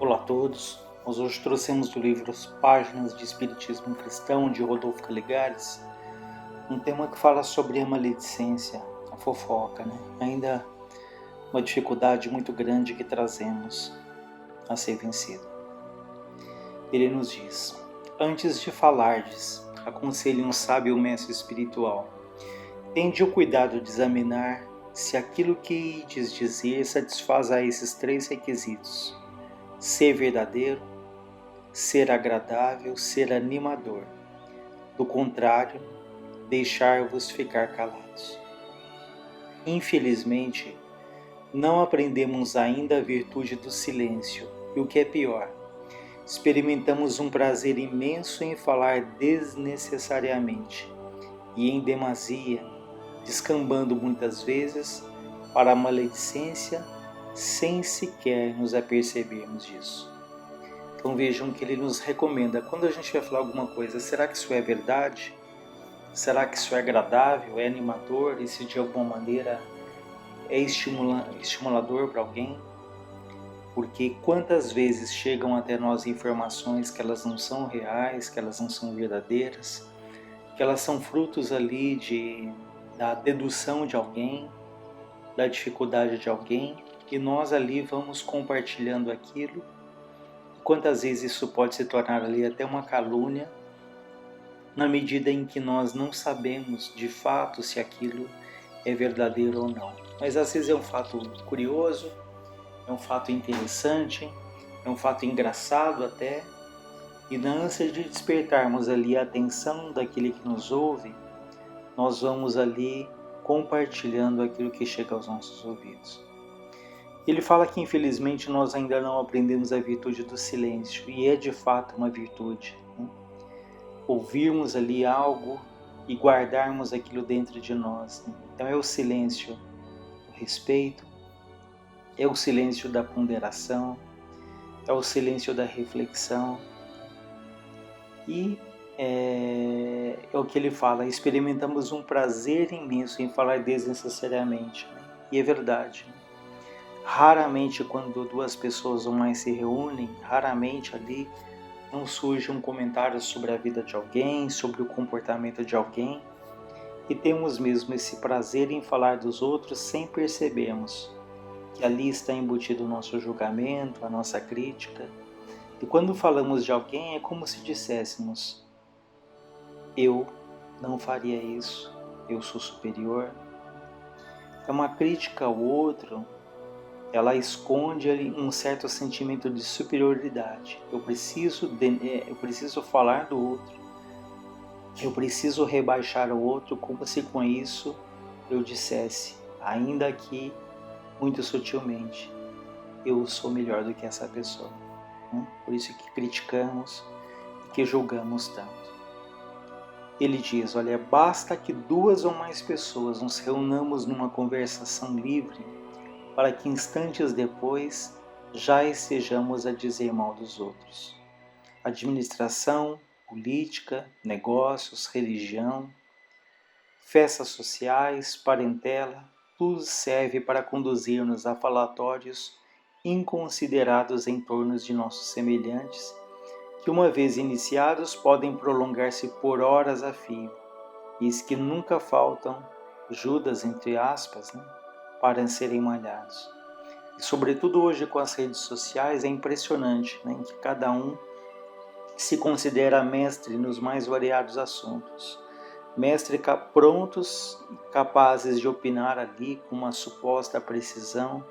Olá a todos, nós hoje trouxemos do livro Páginas de Espiritismo Cristão, de Rodolfo Caligares, um tema que fala sobre a maledicência, a fofoca, ainda uma dificuldade muito grande que trazemos a ser vencido. Ele nos diz: antes de falardes, aconselhe um sábio mestre espiritual, tende o cuidado de examinar se aquilo que ides dizer satisfaz a esses 3 requisitos: ser verdadeiro, ser agradável, ser animador. Do contrário, deixar-vos ficar calados. Infelizmente, não aprendemos ainda a virtude do silêncio, e o que é pior, experimentamos um prazer imenso em falar desnecessariamente e em demasia, descambando muitas vezes para a maledicência sem sequer nos apercebermos disso. Então vejam que ele nos recomenda, quando a gente vai falar alguma coisa, será que isso é verdade? Será que isso é agradável, é animador? E se de alguma maneira é estimulador para alguém? Porque quantas vezes chegam até nós informações que elas não são reais, que elas não são verdadeiras, que elas são frutos ali da dedução de alguém, da dificuldade de alguém, e nós ali vamos compartilhando aquilo. Quantas vezes isso pode se tornar ali até uma calúnia, na medida em que nós não sabemos de fato se aquilo é verdadeiro ou não. Mas às vezes é um fato curioso, é um fato interessante, é um fato engraçado até, e na ânsia de despertarmos ali a atenção daquele que nos ouve, nós vamos ali compartilhando aquilo que chega aos nossos ouvidos. Ele fala que infelizmente nós ainda não aprendemos a virtude do silêncio, e é de fato uma virtude. Ouvirmos ali algo e guardarmos aquilo dentro de nós. Então é o silêncio do respeito, é o silêncio da ponderação, é o silêncio da reflexão. E é o que ele fala, experimentamos um prazer imenso em falar desnecessariamente. E é verdade. Raramente quando 2 pessoas ou mais se reúnem, raramente ali não surge um comentário sobre a vida de alguém, sobre o comportamento de alguém, e temos mesmo esse prazer em falar dos outros sem percebermos que ali está embutido o nosso julgamento, a nossa crítica. E quando falamos de alguém é como se disséssemos: eu não faria isso, eu sou superior. É uma crítica ao outro. Ela esconde ali um certo sentimento de superioridade. Eu preciso falar do outro. Eu preciso rebaixar o outro como se com isso eu dissesse, ainda que muito sutilmente, eu sou melhor do que essa pessoa. Por isso que criticamos e que julgamos tanto. Ele diz, olha, basta que 2 ou mais pessoas nos reunamos numa conversação livre para que instantes depois já estejamos a dizer mal dos outros. Administração, política, negócios, religião, festas sociais, parentela, tudo serve para conduzir-nos a falatórios inconsiderados em torno de nossos semelhantes, que uma vez iniciados podem prolongar-se por horas a fio, e que nunca faltam Judas, entre aspas, para serem malhados. E sobretudo hoje com as redes sociais é impressionante, em que cada um se considera mestre nos mais variados assuntos. Prontos, capazes de opinar ali com uma suposta precisão,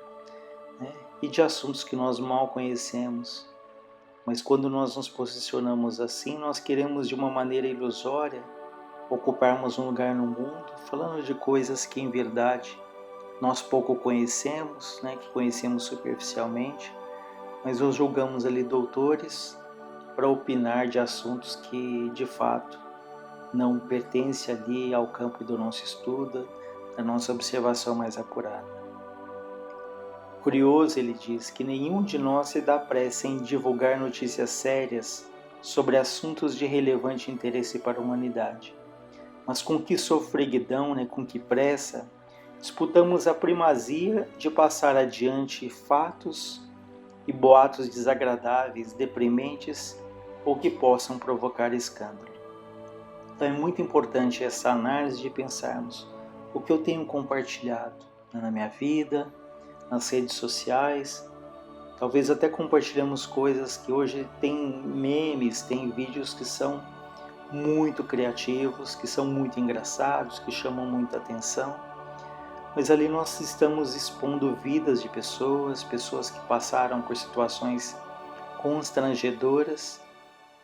e de assuntos que nós mal conhecemos. Mas quando nós nos posicionamos assim, nós queremos de uma maneira ilusória ocuparmos um lugar no mundo, falando de coisas que em verdade nós pouco conhecemos, que conhecemos superficialmente, mas os julgamos ali doutores para opinar de assuntos que de fato não pertencem ali ao campo do nosso estudo, da nossa observação mais apurada. Curioso, ele diz, que nenhum de nós se dá pressa em divulgar notícias sérias sobre assuntos de relevante interesse para a humanidade, mas com que sofreguidão, com que pressa, disputamos a primazia de passar adiante fatos e boatos desagradáveis, deprimentes ou que possam provocar escândalo. Então é muito importante essa análise de pensarmos o que eu tenho compartilhado na minha vida, nas redes sociais. Talvez até compartilhamos coisas que hoje tem memes, tem vídeos que são muito criativos, que são muito engraçados, que chamam muita atenção. Mas ali nós estamos expondo vidas de pessoas que passaram por situações constrangedoras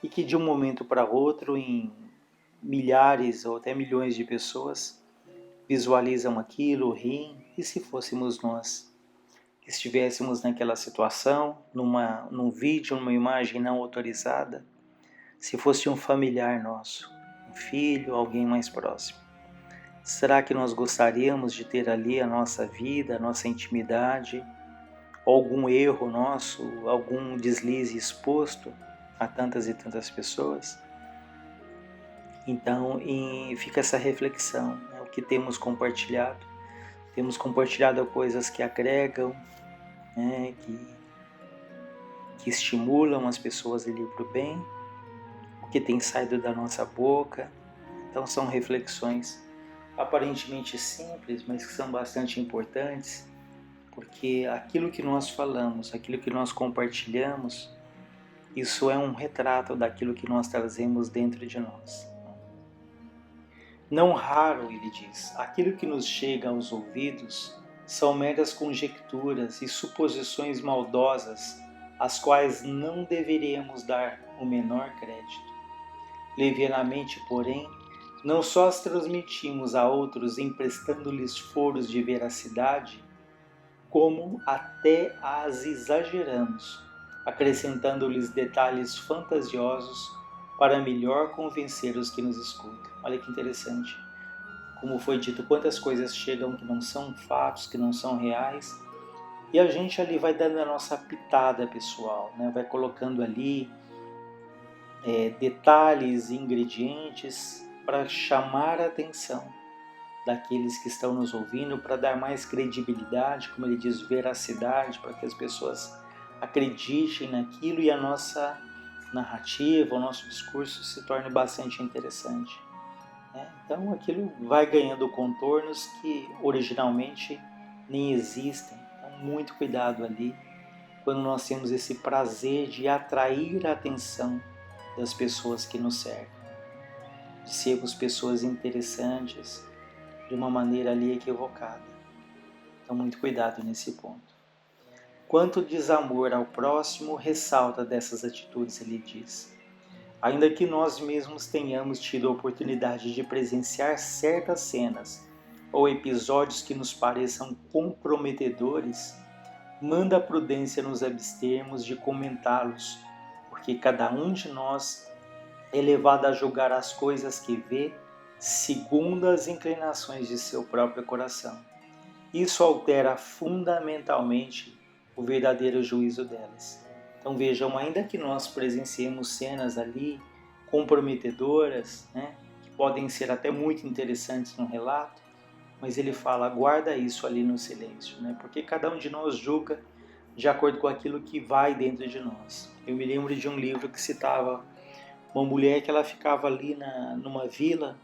e que de um momento para outro, em milhares ou até milhões de pessoas, visualizam aquilo, riem, e se fôssemos nós que estivéssemos naquela situação, num vídeo, numa imagem não autorizada, se fosse um familiar nosso, um filho, alguém mais próximo, será que nós gostaríamos de ter ali a nossa vida, a nossa intimidade, algum erro nosso, algum deslize exposto a tantas e tantas pessoas? Então, fica essa reflexão, né? O que temos compartilhado? Temos compartilhado coisas que agregam, né? que estimulam as pessoas ali para o bem, o que tem saído da nossa boca. Então, são reflexões aparentemente simples, mas que são bastante importantes, porque aquilo que nós falamos, aquilo que nós compartilhamos, isso é um retrato daquilo que nós trazemos dentro de nós. Não raro, ele diz, aquilo que nos chega aos ouvidos são meras conjecturas e suposições maldosas, às quais não deveríamos dar o menor crédito. Levianamente, porém, não só as transmitimos a outros emprestando-lhes foros de veracidade, como até as exageramos, acrescentando-lhes detalhes fantasiosos para melhor convencer os que nos escutam. Olha que interessante. Como foi dito, quantas coisas chegam que não são fatos, que não são reais, e a gente ali vai dando a nossa pitada pessoal, né? Vai colocando ali detalhes, ingredientes para chamar a atenção daqueles que estão nos ouvindo, para dar mais credibilidade, como ele diz, veracidade, para que as pessoas acreditem naquilo e a nossa narrativa, o nosso discurso se torne bastante interessante. Então aquilo vai ganhando contornos que originalmente nem existem. Então muito cuidado ali quando nós temos esse prazer de atrair a atenção das pessoas que nos cercam, de sermos pessoas interessantes de uma maneira ali equivocada. Então muito cuidado nesse ponto. Quanto desamor ao próximo ressalta dessas atitudes, ele diz. Ainda que nós mesmos tenhamos tido a oportunidade de presenciar certas cenas ou episódios que nos pareçam comprometedores, manda a prudência nos abstermos de comentá-los, porque cada um de nós é levado a julgar as coisas que vê segundo as inclinações de seu próprio coração. Isso altera fundamentalmente o verdadeiro juízo delas. Então vejam, ainda que nós presenciemos cenas ali comprometedoras, né, que podem ser até muito interessantes no relato, mas ele fala, guarda isso ali no silêncio, né, porque cada um de nós julga de acordo com aquilo que vai dentro de nós. Eu me lembro de um livro que citava uma mulher que ela ficava ali numa vila,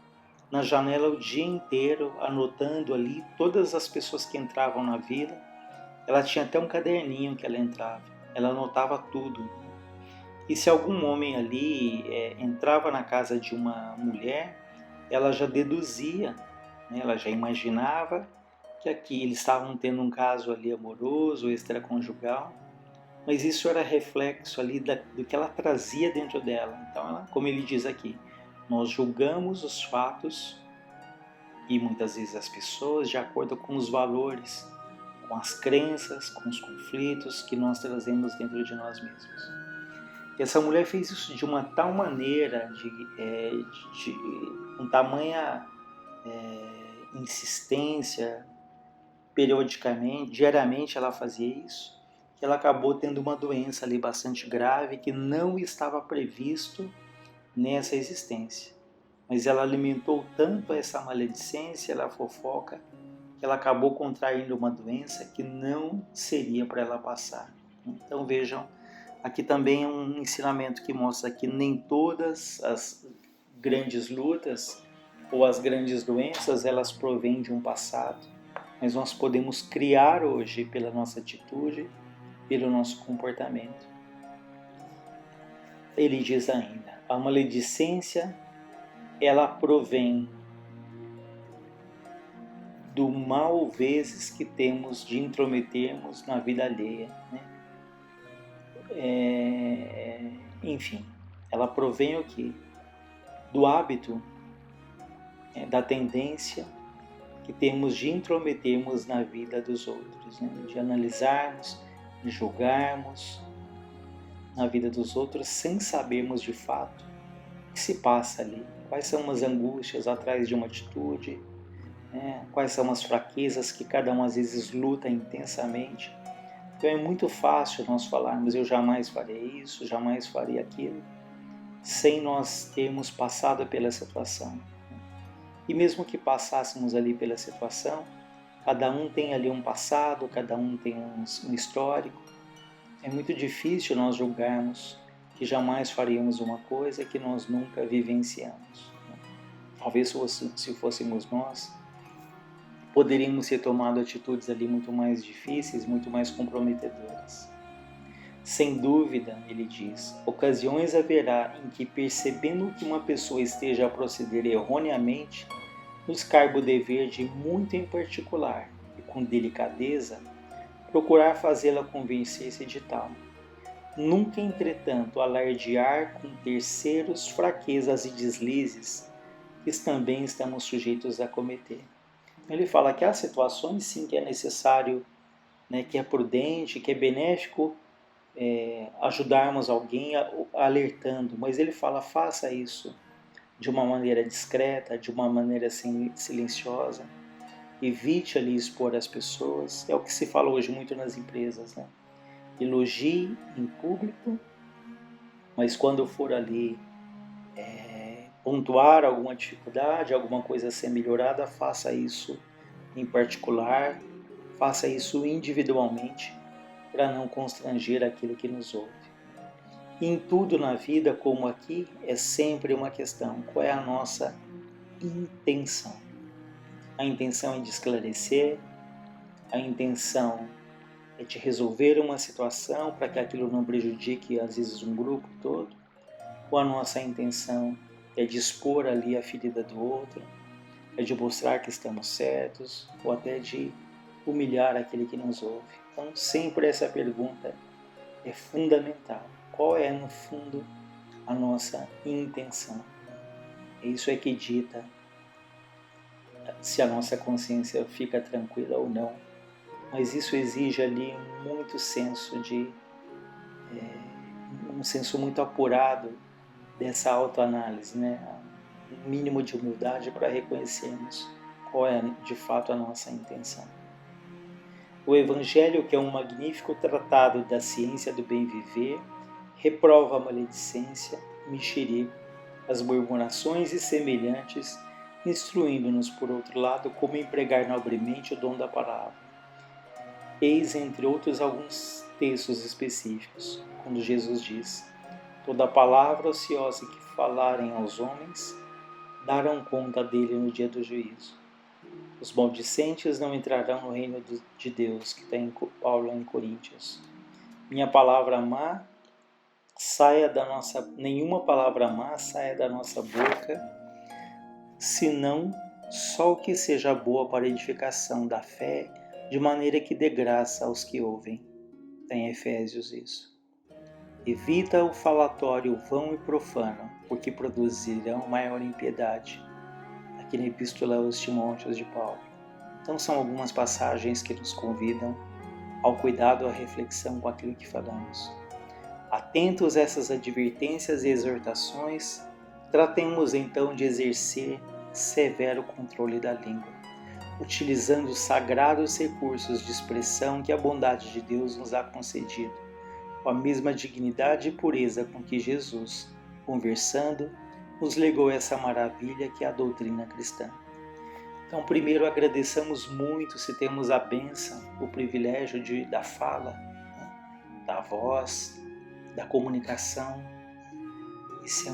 na janela o dia inteiro, anotando ali todas as pessoas que entravam na vila. Ela tinha até um caderninho que ela entrava, ela anotava tudo. E se algum homem ali entrava na casa de uma mulher, ela já deduzia, né? Ela já imaginava que aqui eles estavam tendo um caso ali amoroso, extraconjugal, mas isso era reflexo ali do que ela trazia dentro dela. Então, ela, como ele diz aqui, nós julgamos os fatos e muitas vezes as pessoas de acordo com os valores, com as crenças, com os conflitos que nós trazemos dentro de nós mesmos. E essa mulher fez isso de uma tal maneira, com tamanha insistência, periodicamente, diariamente ela fazia isso, que ela acabou tendo uma doença ali bastante grave que não estava previsto nessa existência. Mas ela alimentou tanto essa maledicência, ela fofoca, que ela acabou contraindo uma doença que não seria para ela passar. Então vejam, aqui também é um ensinamento que mostra que nem todas as grandes lutas ou as grandes doenças elas provêm de um passado, mas nós podemos criar hoje pela nossa atitude, pelo nosso comportamento. Ele diz ainda, a maledicência ela provém do mal vezes que temos de intrometermos na vida alheia, né? Enfim, ela provém o quê? Do hábito, da tendência que temos de intrometermos na vida dos outros, né? De analisarmos, de julgarmos na vida dos outros sem sabermos de fato o que se passa ali, quais são as angústias atrás de uma atitude, né? Quais são as fraquezas que cada um às vezes luta intensamente. Então é muito fácil nós falarmos, eu jamais farei isso, jamais farei aquilo, sem nós termos passado pela situação. E mesmo que passássemos ali pela situação, cada um tem ali um passado, cada um tem um histórico. É muito difícil nós julgarmos que jamais faríamos uma coisa que nós nunca vivenciamos. Talvez se fôssemos nós, poderíamos ter tomado atitudes ali muito mais difíceis, muito mais comprometedoras. Sem dúvida, ele diz, ocasiões haverá em que, percebendo que uma pessoa esteja a proceder erroneamente, nos cabe o dever de, muito em particular e com delicadeza, procurar fazê-la convencer-se de tal. Nunca, entretanto, alardear com terceiros fraquezas e deslizes que também estamos sujeitos a cometer. Ele fala que há situações, sim, que é necessário, né, que é prudente, que é benéfico ajudarmos alguém alertando, mas ele fala, faça isso de uma maneira discreta, de uma maneira silenciosa, evite ali expor as pessoas, é o que se fala hoje muito nas empresas, né? Elogie em público, mas quando for ali pontuar alguma dificuldade, alguma coisa a ser melhorada, faça isso em particular, faça isso individualmente, para não constranger aquele que nos ouve. E em tudo na vida, como aqui, é sempre uma questão, qual é a nossa intenção? A intenção é de esclarecer, a intenção é de resolver uma situação para que aquilo não prejudique, às vezes, um grupo todo, ou a nossa intenção é de expor ali a ferida do outro, é de mostrar que estamos certos, ou até de humilhar aquele que nos ouve. Então, sempre essa pergunta é fundamental. Qual é, no fundo, a nossa intenção? Isso é que dita se a nossa consciência fica tranquila ou não. Mas isso exige ali muito senso um senso muito apurado dessa autoanálise, né? Um mínimo de humildade para reconhecermos qual é de fato a nossa intenção. O Evangelho, que é um magnífico tratado da ciência do bem viver, reprova a maledicência, mexerico, as murmurações e semelhantes, instruindo-nos, por outro lado, como empregar nobremente o dom da palavra. Eis, entre outros, alguns textos específicos, quando Jesus diz: toda palavra ociosa que falarem aos homens, darão conta dele no dia do juízo. Os maldicentes não entrarão no reino de Deus, que está em Paulo em Coríntios. Nenhuma palavra má saia da nossa boca, senão só o que seja boa para a edificação da fé, de maneira que dê graça aos que ouvem. Tem Efésios isso. Evita o falatório vão e profano, porque produzirão maior impiedade. Aqui na Epístola aos Timóteos de Paulo. Então são algumas passagens que nos convidam ao cuidado, à reflexão com aquilo que falamos. Atentos a essas advertências e exortações, tratemos então de exercer severo controle da língua, utilizando os sagrados recursos de expressão que a bondade de Deus nos há concedido, com a mesma dignidade e pureza com que Jesus, conversando, nos legou essa maravilha que é a doutrina cristã. Então, primeiro, agradeçamos muito se temos a bênção, o privilégio da fala, né? da voz, da comunicação. Isso é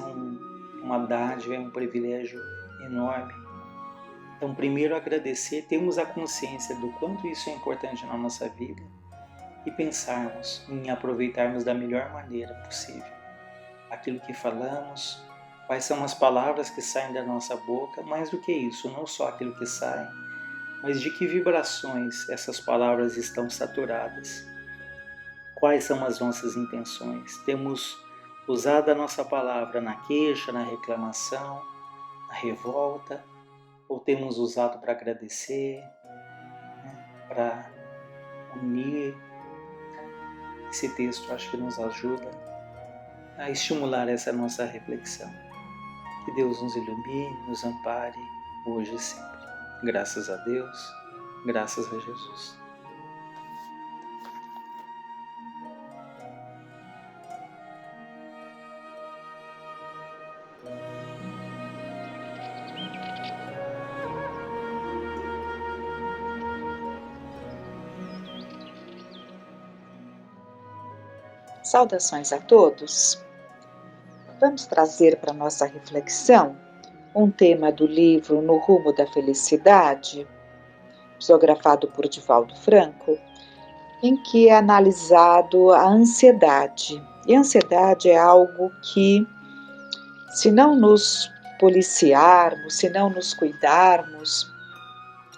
uma dádiva, é um privilégio enorme. Então, primeiro agradecer, termos a consciência do quanto isso é importante na nossa vida e pensarmos em aproveitarmos da melhor maneira possível aquilo que falamos, quais são as palavras que saem da nossa boca, mais do que isso, não só aquilo que sai, mas de que vibrações essas palavras estão saturadas. Quais são as nossas intenções? Temos usado a nossa palavra na queixa, na reclamação, na revolta, ou temos usado para agradecer, para unir? Esse texto acho que nos ajuda a estimular essa nossa reflexão. Que Deus nos ilumine, nos ampare, hoje e sempre. Graças a Deus, graças a Jesus. Saudações a todos. Vamos trazer para nossa reflexão um tema do livro No Rumo da Felicidade, psicografado por Divaldo Franco, em que é analisado a ansiedade. E a ansiedade é algo que, se não nos policiarmos, se não nos cuidarmos,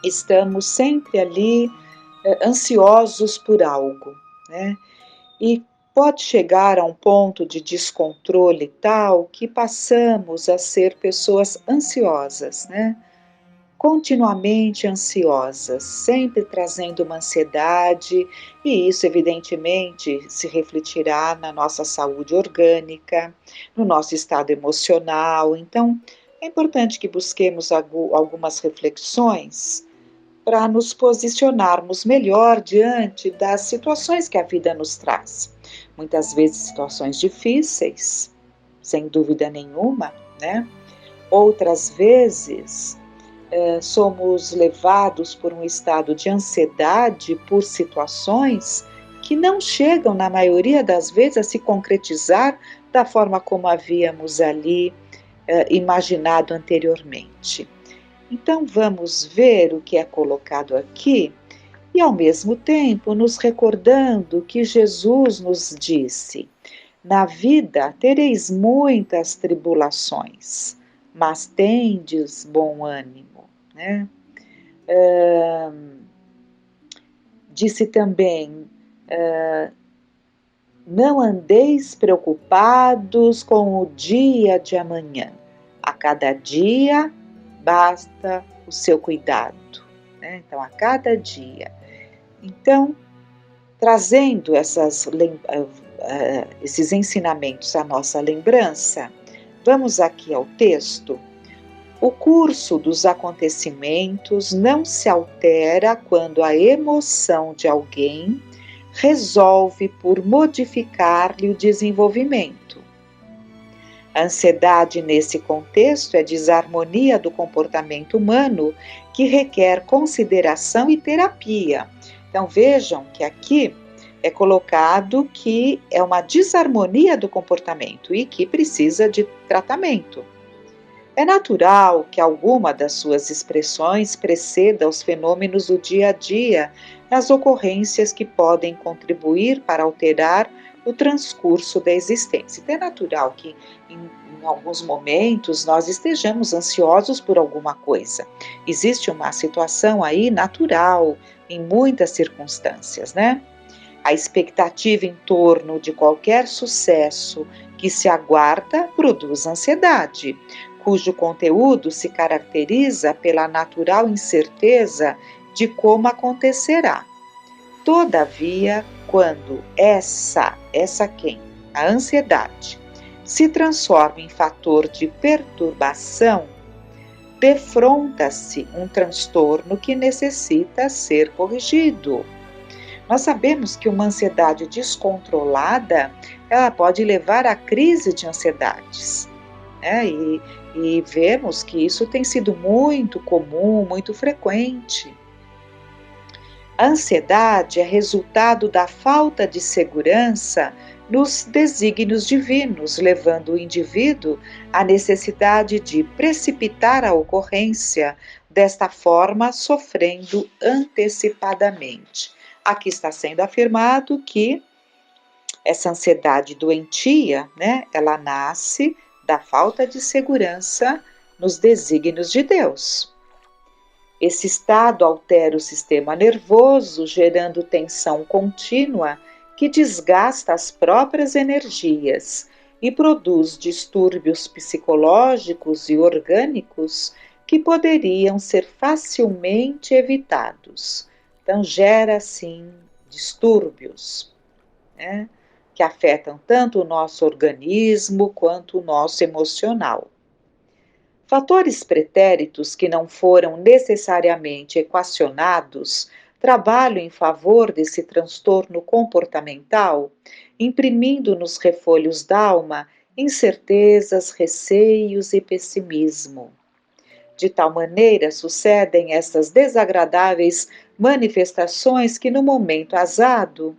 estamos sempre ali ansiosos por algo, né? E pode chegar a um ponto de descontrole tal que passamos a ser pessoas ansiosas, né? Continuamente ansiosas, sempre trazendo uma ansiedade, e isso evidentemente se refletirá na nossa saúde orgânica, no nosso estado emocional. Então, é importante que busquemos algumas reflexões para nos posicionarmos melhor diante das situações que a vida nos traz. Muitas vezes situações difíceis, sem dúvida nenhuma, né? Outras vezes somos levados por um estado de ansiedade por situações que não chegam, na maioria das vezes, a se concretizar da forma como havíamos ali imaginado anteriormente. Então vamos ver o que é colocado aqui e, ao mesmo tempo, nos recordando que Jesus nos disse: na vida tereis muitas tribulações, mas tendes bom ânimo, né? Disse também: não andeis preocupados com o dia de amanhã, a cada dia basta o seu cuidado, né? Então, a cada dia. Então, trazendo esses ensinamentos à nossa lembrança, vamos aqui ao texto. O curso dos acontecimentos não se altera quando a emoção de alguém resolve por modificar-lhe o desenvolvimento. A ansiedade, nesse contexto, é desarmonia do comportamento humano que requer consideração e terapia. Então, vejam que aqui é colocado que é uma desarmonia do comportamento e que precisa de tratamento. É natural que alguma das suas expressões preceda os fenômenos do dia a dia, nas ocorrências que podem contribuir para alterar o transcurso da existência. Então, é natural que em alguns momentos nós estejamos ansiosos por alguma coisa. Existe uma situação aí natural em muitas circunstâncias, né? A expectativa em torno de qualquer sucesso que se aguarda produz ansiedade, cujo conteúdo se caracteriza pela natural incerteza de como acontecerá. Todavia, quando a ansiedade, se transforma em fator de perturbação, defronta-se um transtorno que necessita ser corrigido. Nós sabemos que uma ansiedade descontrolada, ela pode levar à crise de ansiedades, né? E vemos que isso tem sido muito comum, muito frequente. A ansiedade é resultado da falta de segurança nos desígnios divinos, levando o indivíduo à necessidade de precipitar a ocorrência, desta forma sofrendo antecipadamente. Aqui está sendo afirmado que essa ansiedade doentia, né, ela nasce da falta de segurança nos desígnios de Deus. Esse estado altera o sistema nervoso, gerando tensão contínua que desgasta as próprias energias e produz distúrbios psicológicos e orgânicos que poderiam ser facilmente evitados. Então, gera, assim, distúrbios, né, que afetam tanto o nosso organismo quanto o nosso emocional. Fatores pretéritos que não foram necessariamente equacionados trabalham em favor desse transtorno comportamental, imprimindo nos refolhos d'alma incertezas, receios e pessimismo. De tal maneira sucedem essas desagradáveis manifestações que, no momento azado,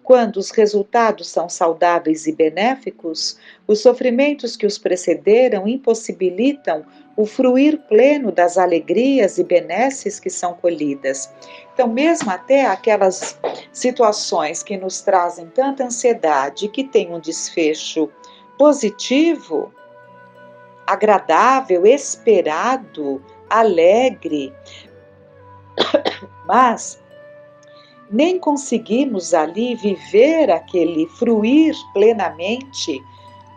quando os resultados são saudáveis e benéficos, os sofrimentos que os precederam impossibilitam o fruir pleno das alegrias e benesses que são colhidas. Então, mesmo até aquelas situações que nos trazem tanta ansiedade, que têm um desfecho positivo, agradável, esperado, alegre, mas nem conseguimos ali viver aquele, fruir plenamente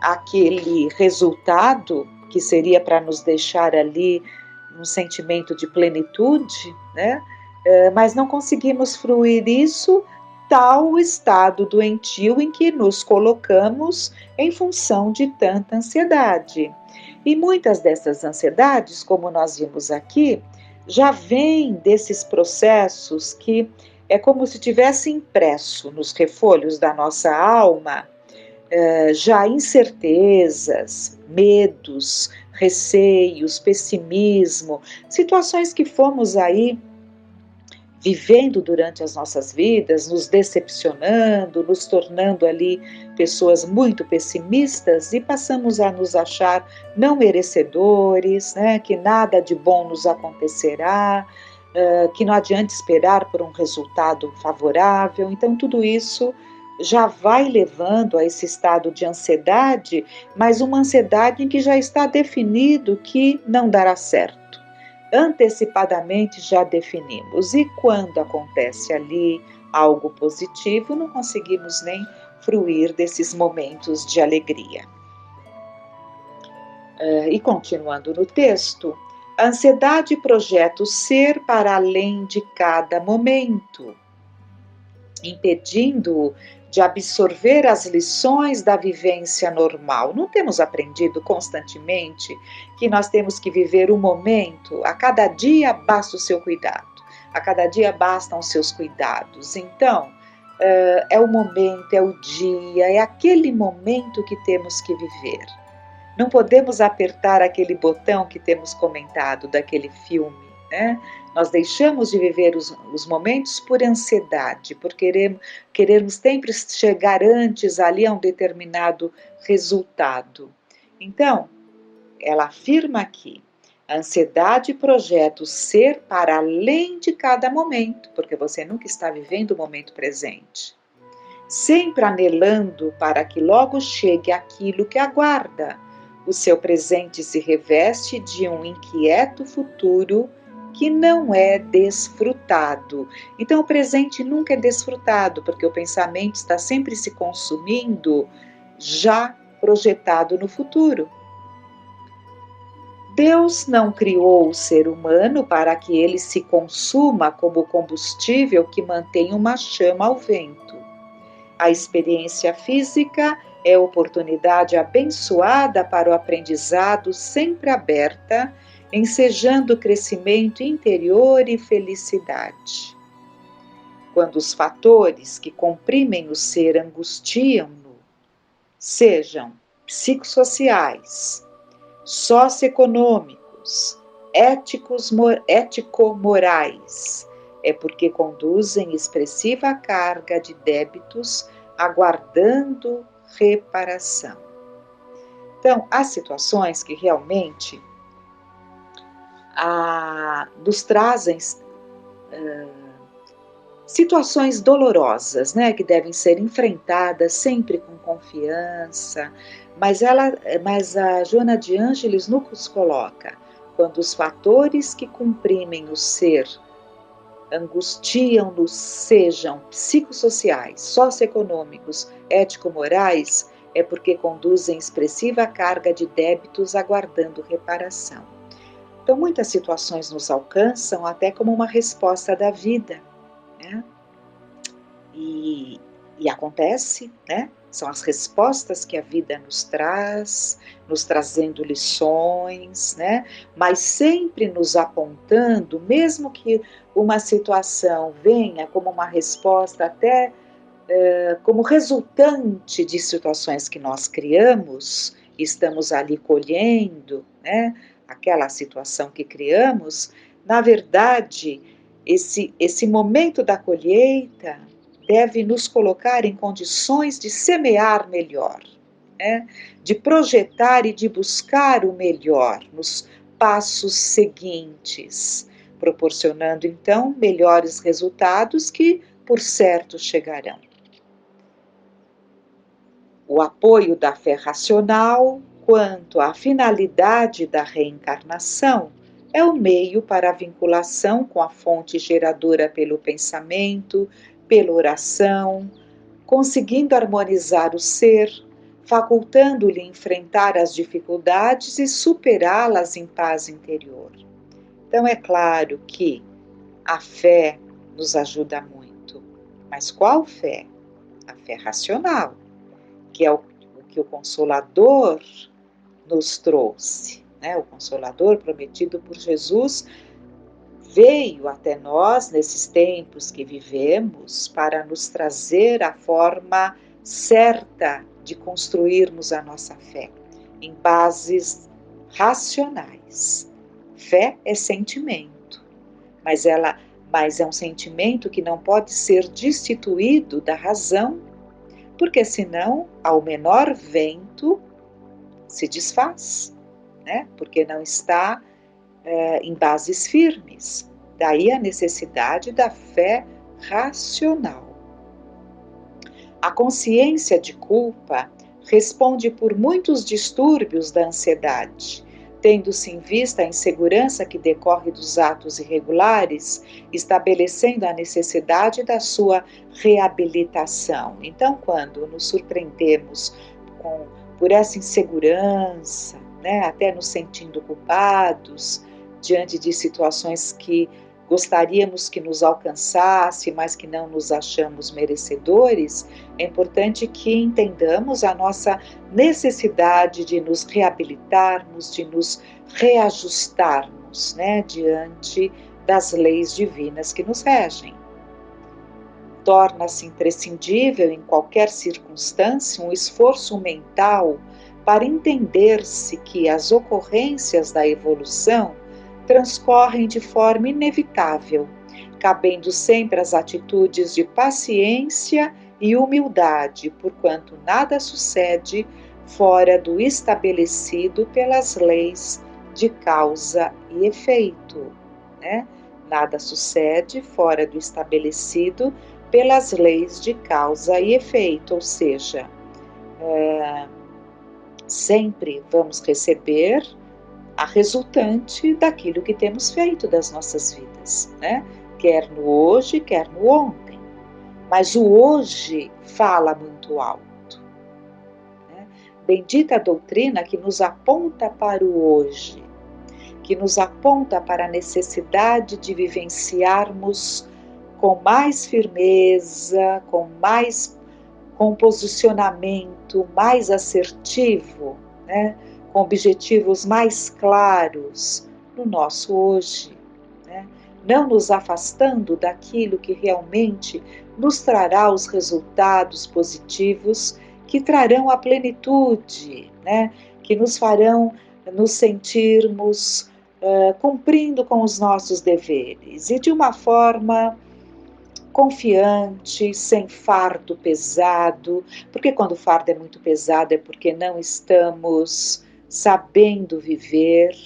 aquele resultado que seria para nos deixar ali um sentimento de plenitude, né? Mas não conseguimos fruir isso, tal o estado doentio em que nos colocamos em função de tanta ansiedade. E muitas dessas ansiedades, como nós vimos aqui, já vêm desses processos que é como se tivesse impresso nos refolhos da nossa alma já incertezas, medos, receios, pessimismo, situações que fomos aí vivendo durante as nossas vidas, nos decepcionando, nos tornando ali pessoas muito pessimistas e passamos a nos achar não merecedores, né, que nada de bom nos acontecerá, que não adianta esperar por um resultado favorável. Então, tudo isso já vai levando a esse estado de ansiedade, mas uma ansiedade em que já está definido que não dará certo. Antecipadamente já definimos. E quando acontece ali algo positivo, não conseguimos nem fruir desses momentos de alegria. E continuando no texto, a ansiedade projeta o ser para além de cada momento, impedindo-o de absorver as lições da vivência normal. Não temos aprendido constantemente que nós temos que viver o momento, a cada dia basta o seu cuidado, a cada dia bastam os seus cuidados. Então, é o momento, é o dia, é aquele momento que temos que viver. Não podemos apertar aquele botão que temos comentado daquele filme, né? Nós deixamos de viver os momentos por ansiedade, por querermos sempre chegar antes ali a um determinado resultado. Então, ela afirma aqui, a ansiedade projeta o ser para além de cada momento, porque você nunca está vivendo o momento presente, sempre anelando para que logo chegue aquilo que aguarda. O seu presente se reveste de um inquieto futuro que não é desfrutado. Então, o presente nunca é desfrutado, porque o pensamento está sempre se consumindo, já projetado no futuro. Deus não criou o ser humano para que ele se consuma como combustível que mantém uma chama ao vento. A experiência física é oportunidade abençoada para o aprendizado sempre aberta, ensejando crescimento interior e felicidade. Quando os fatores que comprimem o ser angustiam-no, sejam psicossociais, socioeconômicos, ético-morais, é porque conduzem expressiva carga de débitos, aguardando reparação. Então, há situações que realmente nos trazem situações dolorosas, né, que devem ser enfrentadas sempre com confiança, mas a Joana de Ângeles nos coloca: quando os fatores que comprimem o ser angustiam-nos, sejam psicossociais, socioeconômicos, ético-morais, é porque conduzem expressiva carga de débitos aguardando reparação. Então, muitas situações nos alcançam até como uma resposta da vida, né? E acontece, né? São as respostas que a vida nos traz, nos trazendo lições, né? Mas sempre nos apontando, mesmo que uma situação venha como uma resposta até como resultante de situações que nós criamos, estamos ali colhendo, né? Aquela situação que criamos, na verdade, esse momento da colheita deve nos colocar em condições de semear melhor, né? De projetar e de buscar o melhor nos passos seguintes, proporcionando então melhores resultados que, por certo, chegarão. O apoio da fé racional quanto à finalidade da reencarnação é o meio para a vinculação com a fonte geradora pelo pensamento, pela oração, conseguindo harmonizar o ser, facultando-lhe enfrentar as dificuldades e superá-las em paz interior. Então é claro que a fé nos ajuda muito, mas qual fé? A fé racional, que é o que o Consolador nos trouxe, né? O Consolador prometido por Jesus veio até nós nesses tempos que vivemos para nos trazer a forma certa de construirmos a nossa fé, em bases racionais. Fé é sentimento, mas é um sentimento que não pode ser destituído da razão, porque senão, ao menor vento, se desfaz, né? Porque não está em bases firmes. Daí a necessidade da fé racional. A consciência de culpa responde por muitos distúrbios da ansiedade, tendo-se em vista a insegurança que decorre dos atos irregulares, estabelecendo a necessidade da sua reabilitação. Então, quando nos surpreendemos por essa insegurança, né, até nos sentindo culpados diante de situações que gostaríamos que nos alcançasse, mas que não nos achamos merecedores, é importante que entendamos a nossa necessidade de nos reabilitarmos, de nos reajustarmos, né, diante das leis divinas que nos regem. Torna-se imprescindível em qualquer circunstância um esforço mental para entender-se que as ocorrências da evolução transcorrem de forma inevitável, cabendo sempre as atitudes de paciência e humildade, porquanto nada sucede fora do estabelecido pelas leis de causa e efeito, né? Nada sucede fora do estabelecido pelas leis de causa e efeito, ou seja, sempre vamos receber a resultante daquilo que temos feito das nossas vidas, né? Quer no hoje, quer no ontem. Mas o hoje fala muito alto, né? Bendita a doutrina que nos aponta para o hoje, que nos aponta para a necessidade de vivenciarmos com mais firmeza, com posicionamento mais assertivo, né? Com objetivos mais claros no nosso hoje, né? Não nos afastando daquilo que realmente nos trará os resultados positivos, que trarão a plenitude, né? Que nos farão nos sentirmos cumprindo com os nossos deveres e de uma forma confiante, sem fardo pesado, porque quando o fardo é muito pesado é porque não estamos sabendo viver,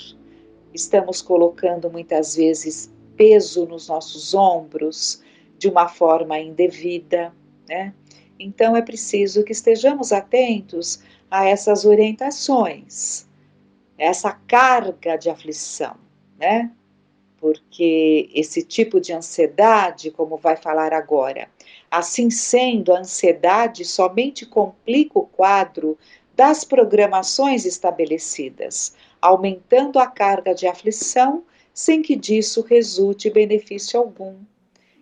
estamos colocando muitas vezes peso nos nossos ombros de uma forma indevida, né? Então é preciso que estejamos atentos a essas orientações, essa carga de aflição, né? Porque esse tipo de ansiedade, como vai falar agora, assim sendo, a ansiedade somente complica o quadro das programações estabelecidas, aumentando a carga de aflição, sem que disso resulte benefício algum.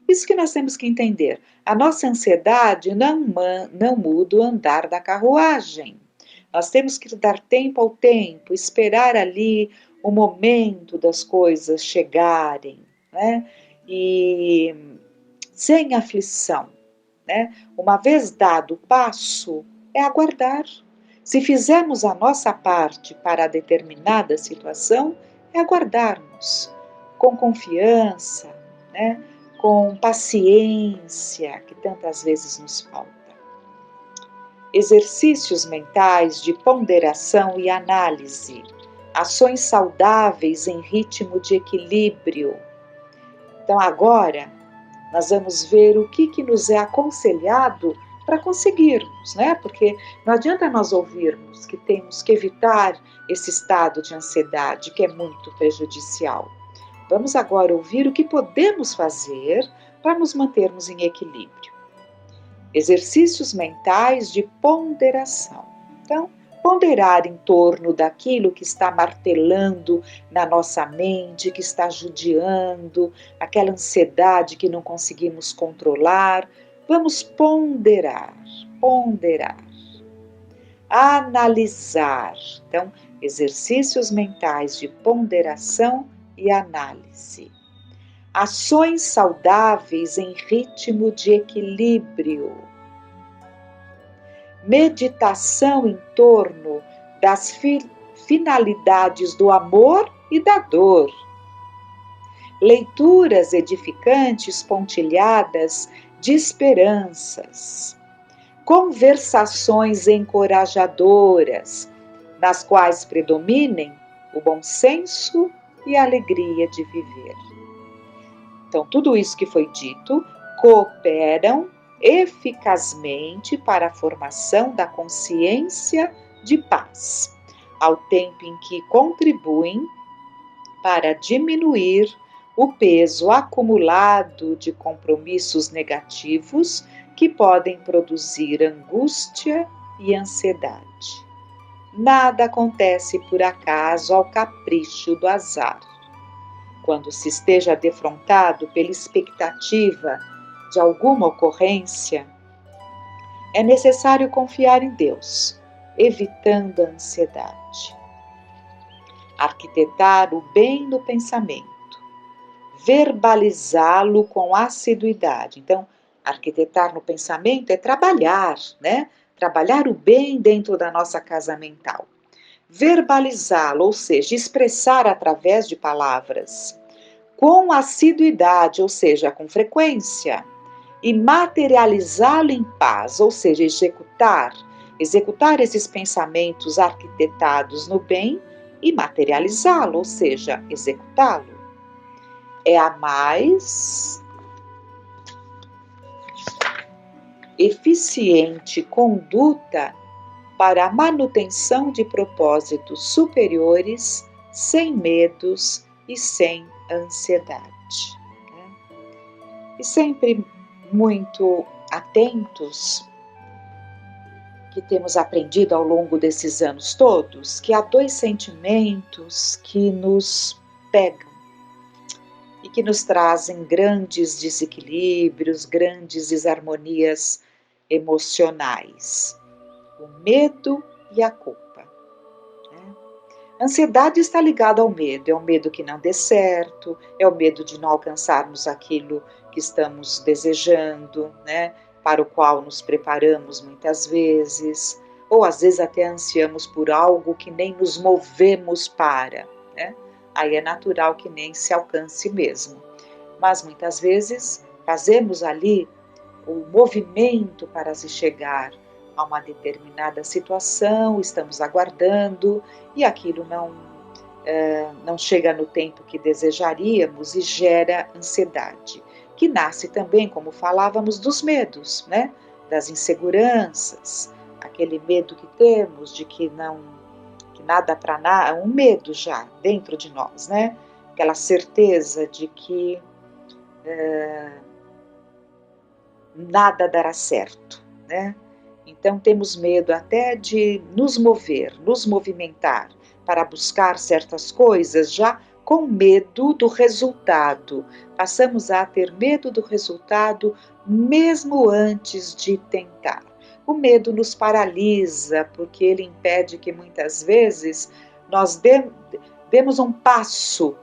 Isso que nós temos que entender. A nossa ansiedade não muda o andar da carruagem. Nós temos que dar tempo ao tempo, esperar ali o momento das coisas chegarem, né? E sem aflição, né? Uma vez dado o passo, é aguardar. Se fizermos a nossa parte para determinada situação, é aguardarmos com confiança, né? Com paciência, que tantas vezes nos falta. Exercícios mentais de ponderação e análise, ações saudáveis em ritmo de equilíbrio. Então agora nós vamos ver o que nos é aconselhado para conseguirmos, né? Porque não adianta nós ouvirmos que temos que evitar esse estado de ansiedade que é muito prejudicial. Vamos agora ouvir o que podemos fazer para nos mantermos em equilíbrio. Exercícios mentais de ponderação. Então, ponderar em torno daquilo que está martelando na nossa mente, que está judiando, aquela ansiedade que não conseguimos controlar. Vamos ponderar. Analisar. Então, exercícios mentais de ponderação e análise. Ações saudáveis em ritmo de equilíbrio. Meditação em torno das finalidades do amor e da dor. Leituras edificantes pontilhadas de esperanças. Conversações encorajadoras, nas quais predominem o bom senso e a alegria de viver. Então, tudo isso que foi dito cooperam eficazmente para a formação da consciência de paz, ao tempo em que contribuem para diminuir o peso acumulado de compromissos negativos que podem produzir angústia e ansiedade. Nada acontece por acaso ao capricho do azar. Quando se esteja defrontado pela expectativa de alguma ocorrência, é necessário confiar em Deus, evitando a ansiedade. Arquitetar o bem no pensamento, verbalizá-lo com assiduidade. Então, arquitetar no pensamento é trabalhar, né? Trabalhar o bem dentro da nossa casa mental. Verbalizá-lo, ou seja, expressar através de palavras, com assiduidade, ou seja, com frequência, e materializá-lo em paz, ou seja, executar esses pensamentos arquitetados no bem e materializá-lo, ou seja, executá-lo. É a mais eficiente conduta para a manutenção de propósitos superiores, sem medos e sem ansiedade. E sempre muito atentos, que temos aprendido ao longo desses anos todos, que há dois sentimentos que nos pegam e que nos trazem grandes desequilíbrios, grandes desarmonias emocionais: o medo e a culpa. A ansiedade está ligada ao medo, é o medo que não dê certo, é o medo de não alcançarmos aquilo que estamos desejando, né? Para o qual nos preparamos muitas vezes, ou às vezes até ansiamos por algo que nem nos movemos para, né? aí é natural que nem se alcance mesmo. Mas muitas vezes fazemos ali o movimento para se chegar a uma determinada situação, estamos aguardando e aquilo não chega no tempo que desejaríamos e gera ansiedade, que nasce também, como falávamos, dos medos, né? Das inseguranças, aquele medo que temos de que nada para nada, um medo já dentro de nós, né? Aquela certeza de que nada dará certo, né? Então temos medo até de nos mover, nos movimentar para buscar certas coisas já com medo do resultado. Passamos a ter medo do resultado mesmo antes de tentar. O medo nos paralisa porque ele impede que muitas vezes nós demos um passo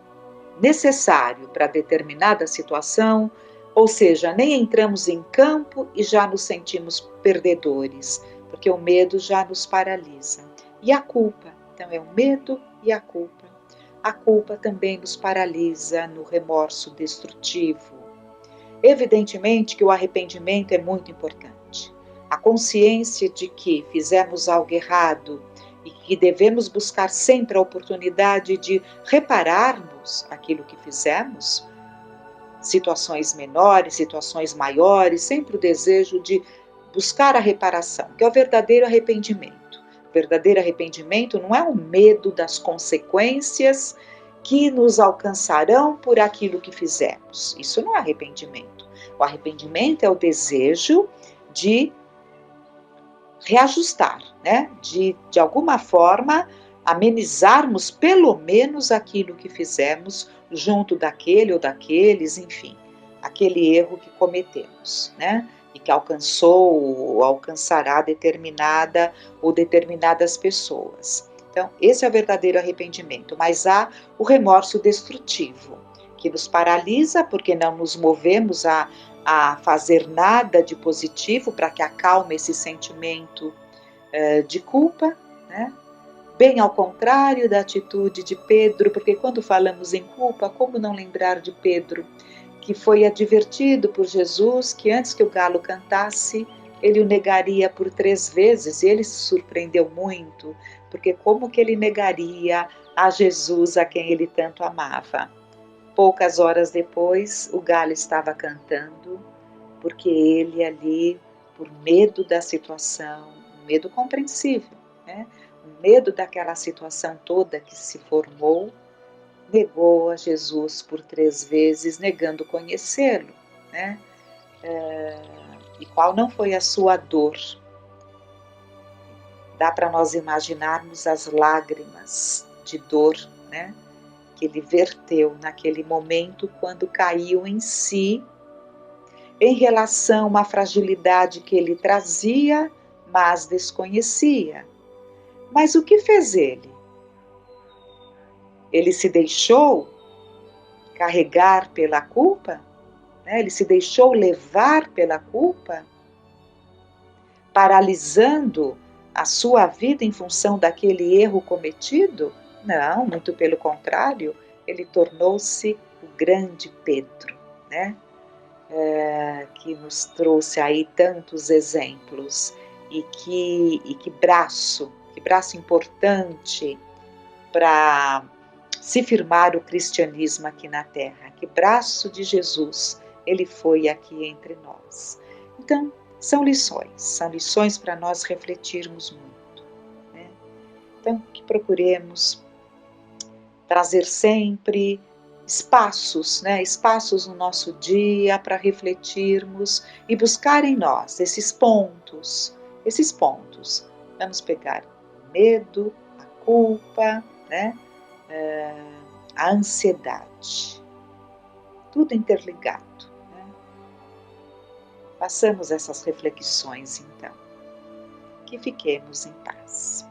necessário para determinada situação, ou seja, nem entramos em campo e já nos sentimos perdedores, porque o medo já nos paralisa. E a culpa, então é o medo e a culpa. A culpa também nos paralisa no remorso destrutivo. Evidentemente que o arrependimento é muito importante. A consciência de que fizemos algo errado e que devemos buscar sempre a oportunidade de repararmos aquilo que fizemos, situações menores, situações maiores, sempre o desejo de buscar a reparação, que é o verdadeiro arrependimento. O verdadeiro arrependimento não é o medo das consequências que nos alcançarão por aquilo que fizemos. Isso não é arrependimento. O arrependimento é o desejo de reajustar, né? De alguma forma amenizarmos pelo menos aquilo que fizemos junto daquele ou daqueles, enfim, aquele erro que cometemos, né? E que alcançou ou alcançará determinada ou determinadas pessoas. Então, esse é o verdadeiro arrependimento, mas há o remorso destrutivo, que nos paralisa porque não nos movemos a fazer nada de positivo para que acalme esse sentimento de culpa, né? Bem ao contrário da atitude de Pedro, porque quando falamos em culpa, como não lembrar de Pedro, que foi advertido por Jesus que antes que o galo cantasse, ele o negaria por 3 vezes, e ele se surpreendeu muito, porque como que ele negaria a Jesus a quem ele tanto amava? Poucas horas depois, o galo estava cantando, porque ele ali, por medo da situação, um medo compreensível, né? Um medo daquela situação toda que se formou, negou a Jesus por 3 vezes, negando conhecê-lo, né? E qual não foi a sua dor? Dá para nós imaginarmos as lágrimas de dor, né? Que ele verteu naquele momento quando caiu em si, em relação à fragilidade que ele trazia, mas desconhecia. Mas o que fez ele? Ele se deixou carregar pela culpa? Né? Ele se deixou levar pela culpa? Paralisando a sua vida em função daquele erro cometido? Não, muito pelo contrário, ele tornou-se o grande Pedro, né? Que nos trouxe aí tantos exemplos e que braço importante para se firmar o cristianismo aqui na Terra, que braço de Jesus ele foi aqui entre nós. Então, são lições para nós refletirmos muito, né? Então, que procuremos trazer sempre espaços, né? Espaços no nosso dia para refletirmos e buscar em nós esses pontos. Vamos pegar o medo, a culpa, né? A ansiedade, tudo interligado, né? Façamos essas reflexões então, que fiquemos em paz.